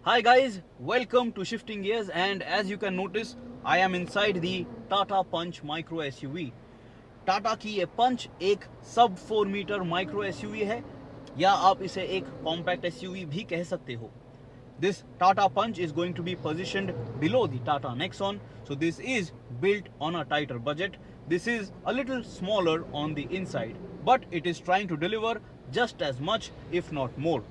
Hi guys, welcome to Shifting Gears, and as you can notice, I am inside the Tata Punch Micro SUV. Tata की ये पंच एक सब 4 metre micro SUV है या आप इसे एक कॉम्पैक्ट एसयूवी भी कह सकते हो. This Tata Punch is going to be positioned below the Tata Nexon, so this is built on a tighter budget. This is a little smaller on the inside, but it is trying to deliver just as much if not more.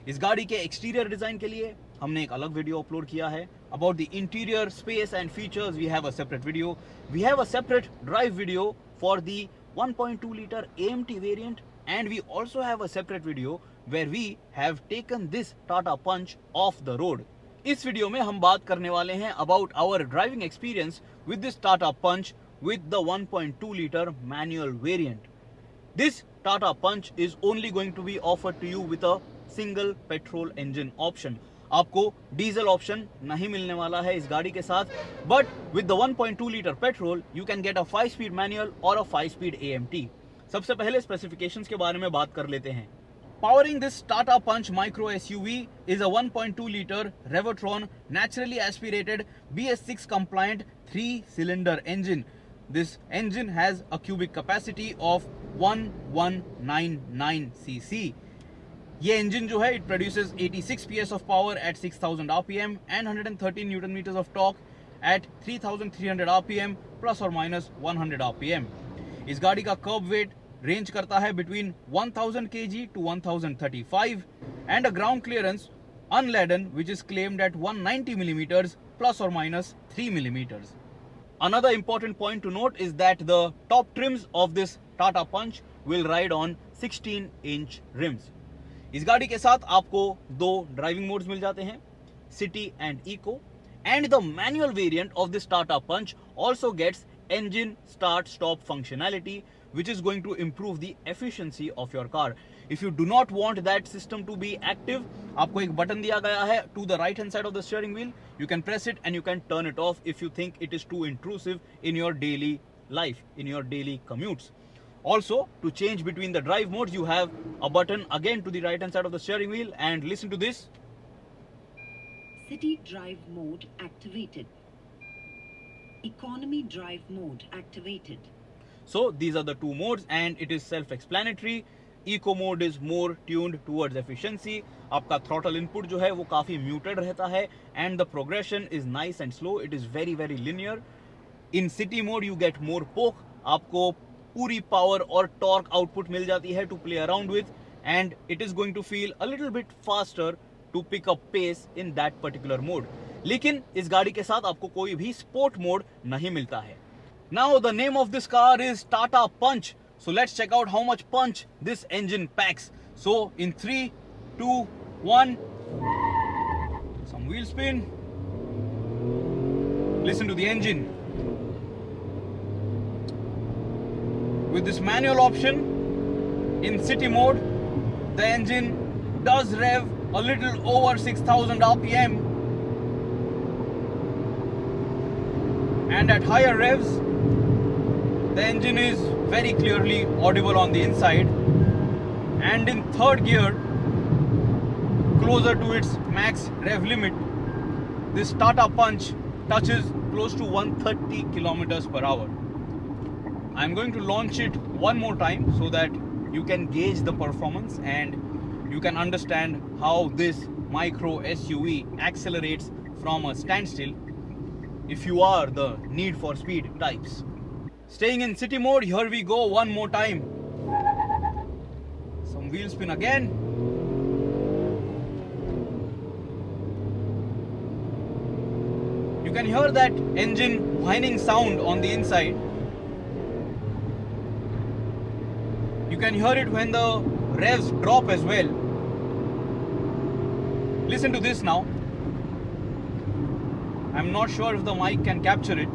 इस गाड़ी के exterior design के लिए हमने एक अलग video upload किया है. About the interior space and features we have a separate video. We have a separate drive video for the 1.2 liter AMT variant, and we also have a separate video where we have taken this Tata Punch off the road. इस video में हम बात करने वाले हैं about our driving experience with this Tata Punch with the 1.2 liter manual variant. This Tata Punch is only going to be offered to you with a single petrol engine option. आपको diesel option नहीं मिलने वाला है इस गाड़ी के साथ, but with the 1.2 litre petrol you can get a 5 speed manual और अ 5 स्पीड AMT. सबसे पहले स्पेसिफिकेशंस के बारे में बात कर लेते हैं. Powering this Tata Punch Micro SUV is a 1.2 liter Revertron naturally aspirated BS6 compliant 3-cylinder engine. This engine has a cubic capacity of 1199 cc. ये इंजन जो है it produces 86 PS of power at 6000 RPM and 113 newton metres of torque at 3300 RPM plus और minus 100 RPM. इस गाड़ी का कर्ब wait range करता है between 1000 kg to 1035 and a ground clearance unladen which is claimed at 190 millimeters plus और minus 3 millimeters. Another important point to note is that the top trims of this Tata Punch will ride on 16-inch rims. इस गाड़ी के साथ आपको दो driving modes मिल जाते हैं, city and eco, and the manual variant of this Tata Punch also gets engine start stop functionality, which is going to improve the efficiency of your car. If you do not want that system to be active, आपको एक button दिया गया है to the right hand side of the steering wheel. You can press it and you can turn it off if you think it is too intrusive in your daily life, in your daily commutes. Also, to change between the drive modes, you have a button again to the right hand side of the steering wheel, and listen to this. City drive mode activated. Economy drive mode activated. So these are the two modes and it is self-explanatory. Eco mode is more tuned towards efficiency. आपका throttle input जो है वो काफी muted रहता है and the progression is nice and slow. It is very very linear. In city mode you get more poke. आपको पूरी power और टॉर्क आउटपुट मिल जाती है to play around with, and it is going to feel a little bit faster to pick up pace in that particular mode. लेकिन इस गाड़ी के साथ आपको कोई भी स्पोर्ट मोड नहीं मिलता है. Now the name of this car is Tata Punch, so let's check out how much punch this engine packs. So in 3, 2, 1, some wheel spin. Listen to the engine. With this manual option in city mode, the engine does rev a little over 6000 RPM, and at higher revs the engine is very clearly audible on the inside, and in third gear, closer to its max rev limit, this Tata Punch touches close to 130 kilometers per hour. I'm going to launch it one more time so that you can gauge the performance and you can understand how this micro SUV accelerates from a standstill if you are the need for speed types. Staying in city mode, here we go one more time. Some wheel spin again. You can hear that engine whining sound on the inside. You can hear it when the revs drop as well. Listen to this now. I'm not sure if the mic can capture it.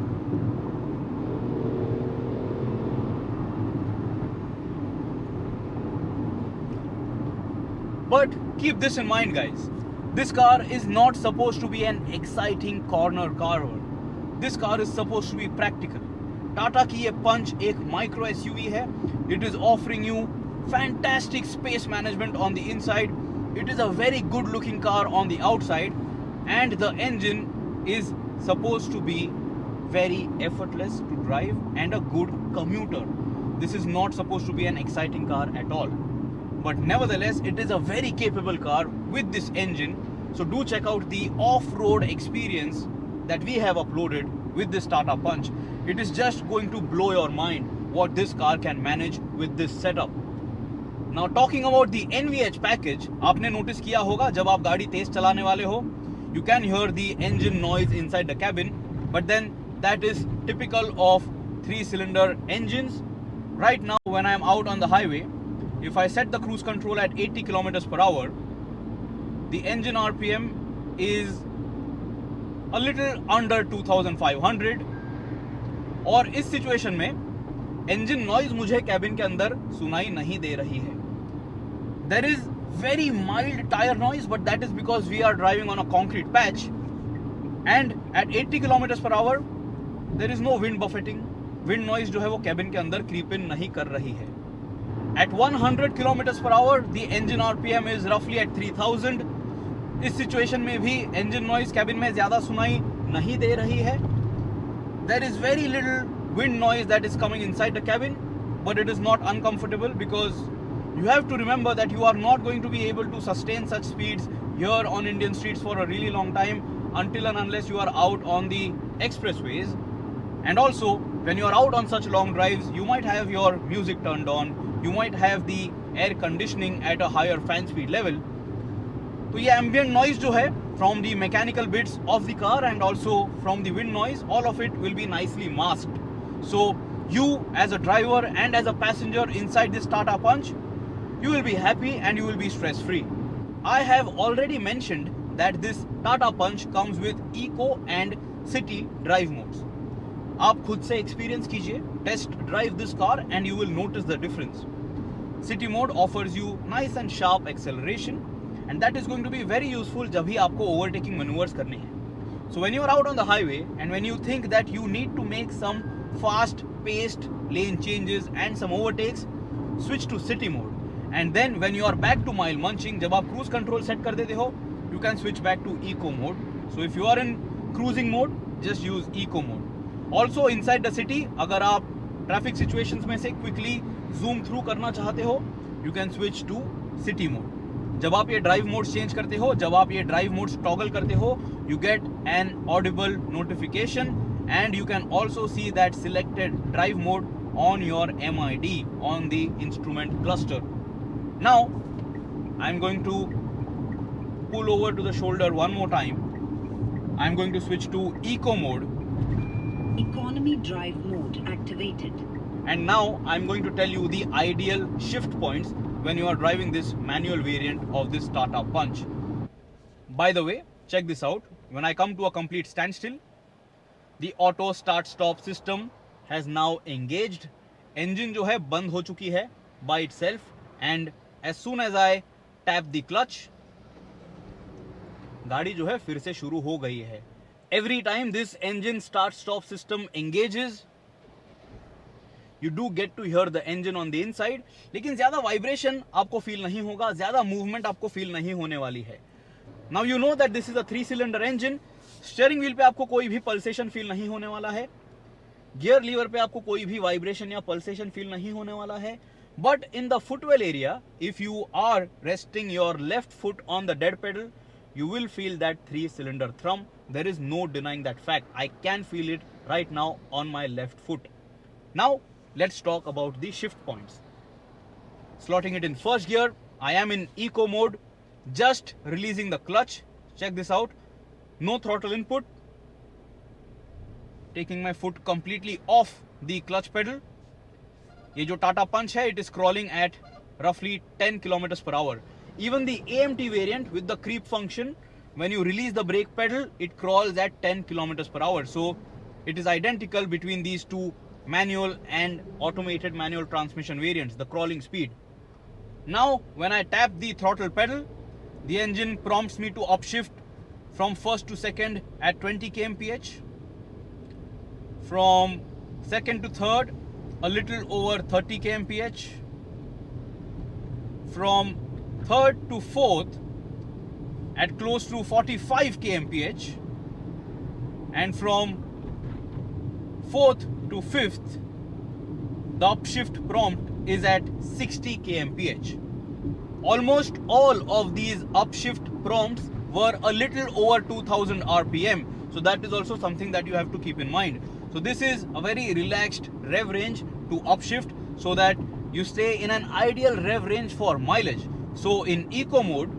But keep this in mind, guys. This car is not supposed to be an exciting corner car. This car is supposed to be practical. Tata की ये पंच एक micro SUV है. It is offering you fantastic space management on the inside. It is a very good looking car on the outside, and the engine is supposed to be very effortless to drive and a good commuter. This is not supposed to be an exciting car at all. But nevertheless, it is a very capable car with this engine. So do check out the off-road experience that we have uploaded with this Tata Punch. It is just going to blow your mind what this car can manage with this setup. Now talking about the NVH package, आपने notice किया होगा जब आप गाड़ी तेज चलाने वाले हो, you can hear the engine noise inside the cabin, but then that is typical of 3-cylinder engines. Right now when I am out on the highway, if I set the cruise control at 80 kilometers per hour, the engine RPM is a little under 2500 और इस situation में engine noise मुझे cabin के अंदर सुनाई नहीं दे रही है. There is very mild tire noise, but that is because we are driving on a concrete patch, and at 80 kilometers per hour there is no wind buffeting. Wind noise जो है वो cabin के अंदर creep in नहीं कर रही है. At 100 kilometers per hour the engine RPM is roughly at 3000. इस सिचुएशन में भी engine noise cabin में ज़्यादा सुनाई नहीं दे रही है. There is very little wind noise that is coming inside the cabin, but it is not uncomfortable because you have to remember that you are not going to be able to sustain such speeds here on Indian streets for a really long time until and unless you are out on the expressways. And also, when you are out on such long drives, you might have your music turned on, you might have the air conditioning at a higher fan speed level. तो ये ambient noise जो है from the mechanical bits of the car and also from the wind noise, all of it will be nicely masked. So you as a driver and as a passenger inside this Tata Punch, you will be happy and you will be stress free. I have already mentioned that this Tata Punch comes with eco and city drive modes. आप खुद से experience कीजिए, test drive this car and you will notice the difference. City mode offers you nice and sharp acceleration, and that is going to be very useful जब भी आपको overtaking maneuvers करने हैं. So when you are out on the highway and when you think that you need to make some fast paced lane changes and some overtakes, switch to city mode. And then when you are back to mile munching, जब आप cruise control set कर देते हो, you can switch back to eco mode. So if you are in cruising mode, just use eco mode. Also inside the city, अगर आप traffic situations में से quickly zoom through करना चाहते हो, you can switch to city mode. जब आप ये drive modes change करते हो, जब आप ये drive modes toggle करते हो, you get an audible notification and you can also see that selected drive mode on your MID on the instrument cluster. Now I'm going to pull over to the shoulder one more time. I'm going to switch to eco mode. Economy drive mode activated. And now I'm going to tell you the ideal shift points when you are driving this manual variant of this Tata Punch. By the way, check this out. When I come to a complete standstill, the auto start stop system has now engaged. Engine जो है बंद हो चुकी है by itself, and as soon as I tap the clutch, गाड़ी जो है फिर से शुरू हो गई है. Every time this engine start stop system engages, you do get to hear the engine on the inside, लेकिन ज़्यादा vibration आपको feel नहीं होगा, ज़्यादा movement आपको feel नहीं होने वाली है. Now you know that this is a 3-cylinder engine. Steering wheel पे आपको कोई भी pulsation feel नहीं होने वाला है. Gear lever पे आपको कोई भी vibration या pulsation feel नहीं होने वाला है. But in the footwell area, if you are resting your left foot on the dead pedal, you will feel that 3-cylinder thrum. There is no denying that fact. I can feel it right now on my left foot. Now let's talk about the shift points. Slotting it in first gear, I am in eco mode, just releasing the clutch. Check this out. No throttle input. Taking my foot completely off the clutch pedal. ये जो Tata Punch है, it is crawling at roughly 10 kilometers per hour. Even the AMT variant with the creep function, when you release the brake pedal, it crawls at 10 kilometers per hour. So it is identical between these two manual and automated manual transmission variants, the crawling speed. Now when I tap the throttle pedal, the engine prompts me to upshift from first to second at 20 kmph, from second to third a little over 30 kmph, from third to fourth at close to 45 kmph, and from 4th to 5th the upshift prompt is at 60 kmph. Almost all of these upshift prompts were a little over 2000 rpm, so that is also something that you have to keep in mind. So this is a very relaxed rev range to upshift, so that you stay in an ideal rev range for mileage. So in eco mode,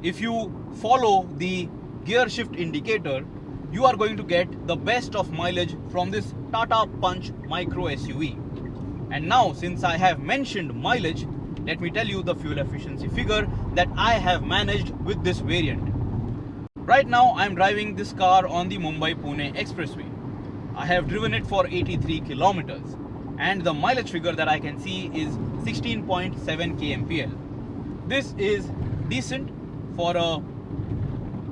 if you follow the gear shift indicator, you are going to get the best of mileage from this Tata Punch micro SUV. And now, since I have mentioned mileage, let me tell you the fuel efficiency figure that I have managed with this variant. Right now I am driving this car on the Mumbai-Pune expressway. I have driven it for 83 kilometers, and the mileage figure that I can see is 16.7 kmpl. This is decent for a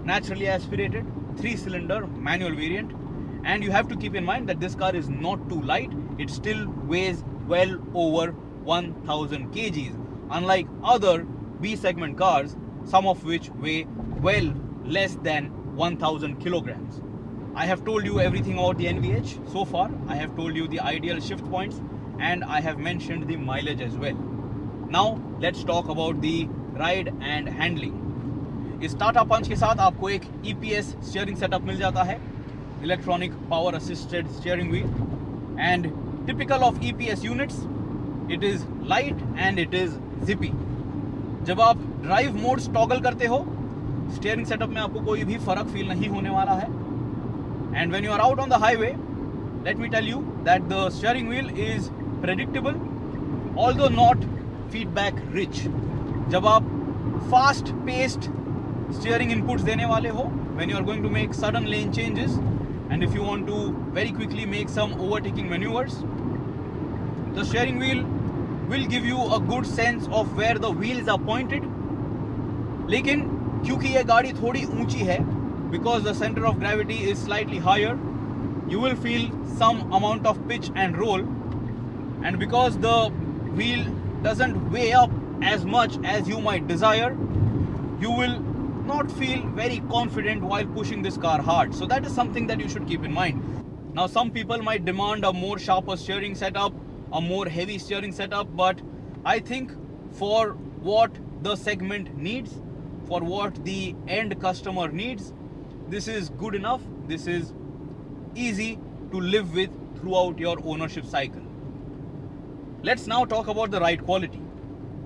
naturally aspirated 3-cylinder manual variant, and you have to keep in mind that this car is not too light. It still weighs well over 1000 kgs, unlike other B segment cars, some of which weigh well less than 1000 kilograms. I have told you everything about the NVH so far. I have told you the ideal shift points, and I have mentioned the mileage as well. Now let's talk about the ride and handling. इस टाटा पंच के साथ आपको एक EPS steering setup मिल जाता है, electronic power assisted steering wheel, and typical of EPS units, it is light and it is zippy. जब आप drive modes toggle करते हो, स्टीयरिंग सेटअप में आपको कोई भी फर्क फील नहीं होने वाला है. And when you are out on the highway, let me tell you that the steering wheel is predictable, although not feedback rich. जब आप फास्ट पेस्ड steering inputs देने वाले हो, when you are going to make sudden lane changes, and if you want to very quickly make some overtaking maneuvers, the steering wheel will give you a good sense of where the wheels are pointed. लेकिन क्योंकि ये गाड़ी थोड़ी ऊंची है, because the center of gravity is slightly higher, you will feel some amount of pitch and roll, and because the wheel doesn't weigh up as much as you might desire, you will not feel very confident while pushing this car hard. So that is something that you should keep in mind. Now some people might demand a more sharper steering setup, a more heavy steering setup, but I think for what the segment needs, for what the end customer needs, this is good enough. This is easy to live with throughout your ownership cycle. Let's now talk about the ride quality.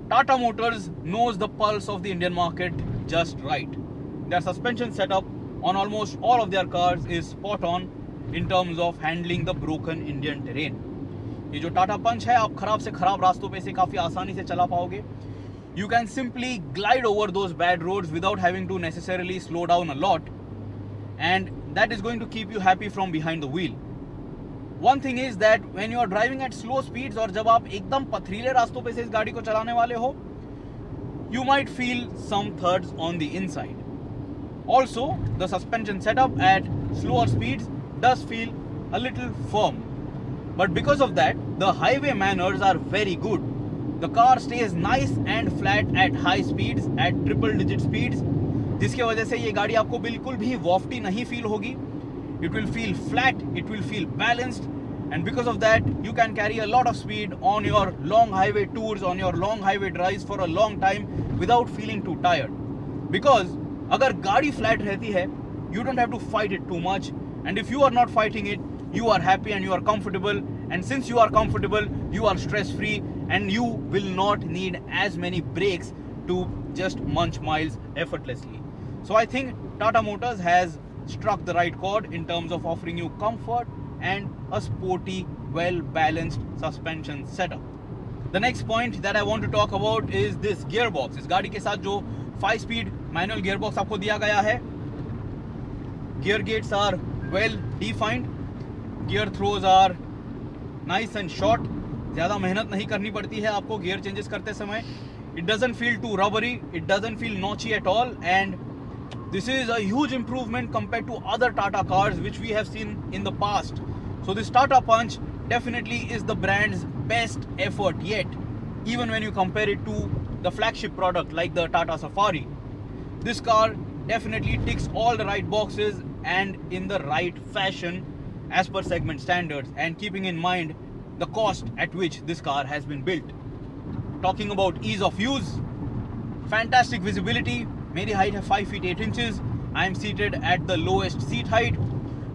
Tata Motors knows the pulse of the Indian market just right. Their suspension setup on almost all of their cars is spot on in terms of handling the broken Indian terrain. ये जो टाटा पंच है, आप खराब से खराब रास्तों पे से काफ़ी आसानी से चला पाओगे. You can simply glide over those bad roads without having to necessarily slow down a lot, and that is going to keep you happy from behind the wheel. One thing is that when you are driving at slow speeds, और जब आप एकदम पथरीले रास्तों पे से इस गाड़ी को चलाने वाले हो, you might feel some thuds on the inside. Also, the suspension setup at slower speeds does feel a little firm. But because of that, the highway manners are very good. The car stays nice and flat at high speeds, at triple digit speeds, जिसके वजह से ये गाड़ी आपको बिल्कुल भी वॉफ्टी नहीं feel होगी. It will feel flat, it will feel balanced, and because of that, you can carry a lot of speed on your long highway tours, on your long highway drives for a long time without feeling too tired. Because अगर गाड़ी flat रहती है, you don't have to fight it too much, and if you are not fighting it, you are happy and you are comfortable, and since you are comfortable, you are stress free, and you will not need as many breaks to just munch miles effortlessly. So I think Tata Motors has struck the right chord in terms of offering you comfort and a sporty, well-balanced suspension setup. The next point that I want to talk about is this gearbox. इस गाड़ी के साथ जो 5-speed manual gearbox आपको दिया गया है, gear gates are well defined, gear throws are nice and short. ज़्यादा मेहनत नहीं करनी पड़ती है आपको gear changes करते समय. It doesn't feel too rubbery, it doesn't feel notchy at all, and this is a huge improvement compared to other Tata cars which we have seen in the past. So this Tata Punch definitely is the brand's best effort yet, even when you compare it to the flagship product like the Tata Safari. This car definitely ticks all the right boxes and in the right fashion as per segment standards, and keeping in mind the cost at which this car has been built. Talking about ease of use, fantastic visibility. मेरी height है 5 feet 8 inches. I am seated at the lowest seat height.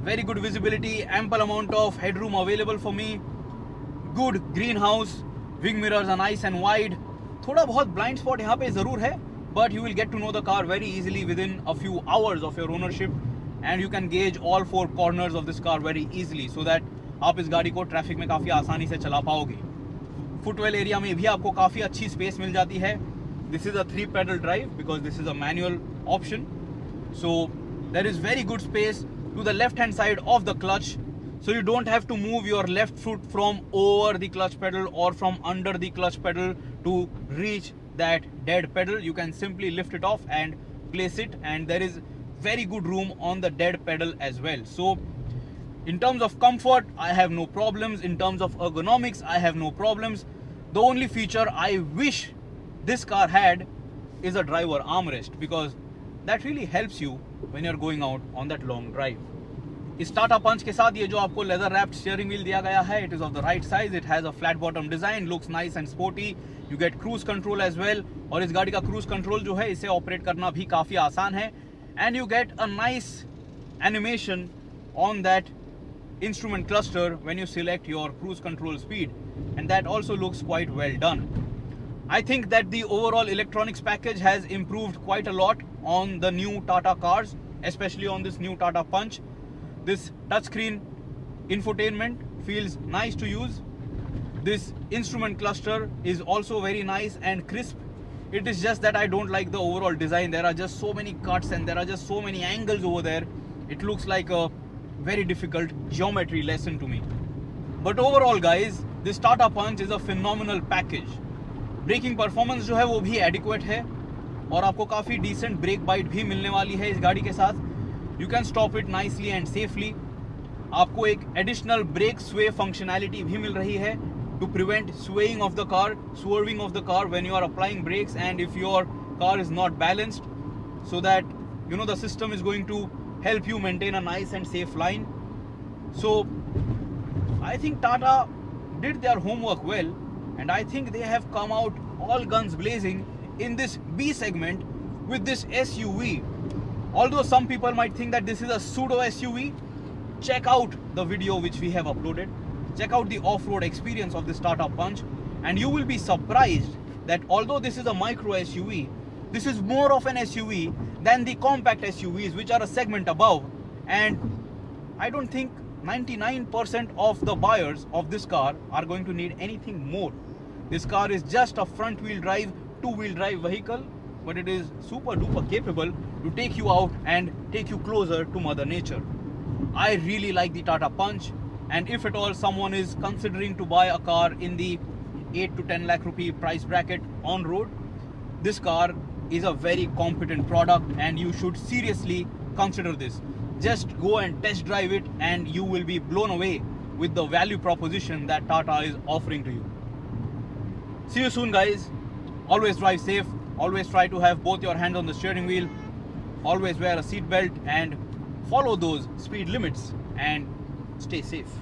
Very good visibility, ample amount of headroom available for me. Good greenhouse, wing mirrors are nice and wide. थोड़ा बहुत blind spot यहाँ पे ज़रूर है, but you will get to know the car very easily within a few hours of your ownership, and you can gauge all four corners of this car very easily, so that आप इस गाड़ी को traffic में काफ़ी आसानी से चला पाओगे. फुटवेल एरिया में भी आपको काफ़ी अच्छी स्पेस मिल जाती है. This is a 3-pedal drive because this is a manual option. So there is very good space to the left hand side of the clutch. So you don't have to move your left foot from over the clutch pedal or from under the clutch pedal to reach that dead pedal. You can simply lift it off and place it, and there is very good room on the dead pedal as well. So in terms of comfort, I have no problems. In terms of ergonomics, I have no problems. The only feature I wish this car had is a driver armrest, because that really helps you when you're going out on that long drive. इस टाटा पंच के साथ ये जो आपको leather wrapped steering wheel दिया गया है, it is of the right size. It has a flat bottom design, looks nice and sporty. You get cruise control as well. और इस गाड़ी का cruise control जो है, इसे ऑपरेट करना भी काफ़ी आसान है. And you get a nice animation on that instrument cluster when you select your cruise control speed, and that also looks quite well done. I think that the overall electronics package has improved quite a lot on the new Tata cars, especially on this new Tata Punch. This touchscreen infotainment feels nice to use. This instrument cluster is also very nice and crisp. It is just that I don't like the overall design. There are just so many cuts and there are just so many angles over there. It looks like a very difficult geometry lesson to me. But overall guys, this Tata Punch is a phenomenal package. Braking performance जो है वो भी adequate है, और आपको काफ़ी decent break bite भी मिलने वाली है इस गाड़ी के साथ. You can stop it nicely and safely. आपको एक एडिशनल ब्रेक स्वे फंक्शनैलिटी भी मिल रही है to prevent swaying of the car, swerving of the car when you are applying brakes and if your car is not balanced, so that you know the system is going to help you maintain a nice and safe line. So I think Tata did their homework well, and I think they have come out all guns blazing in this B segment with this SUV. Although some people might think that this is a pseudo SUV, check out the video which we have uploaded. Check out the off-road experience of this Tata Punch, and you will be surprised that although this is a micro SUV, this is more of an SUV than the compact SUVs which are a segment above. And I don't think 99% of the buyers of this car are going to need anything more. This car is just a front wheel drive, 2-wheel drive vehicle, but it is super duper capable to take you out and take you closer to Mother Nature. I really like the Tata Punch, and if at all someone is considering to buy a car in the 8 to 10 lakh rupee price bracket on road, this car is a very competent product and you should seriously consider this. Just go and test drive it and you will be blown away with the value proposition that Tata is offering to you. See you soon guys. Always drive safe. Always try to have both your hands on the steering wheel. Always wear a seat belt and follow those speed limits and stay safe.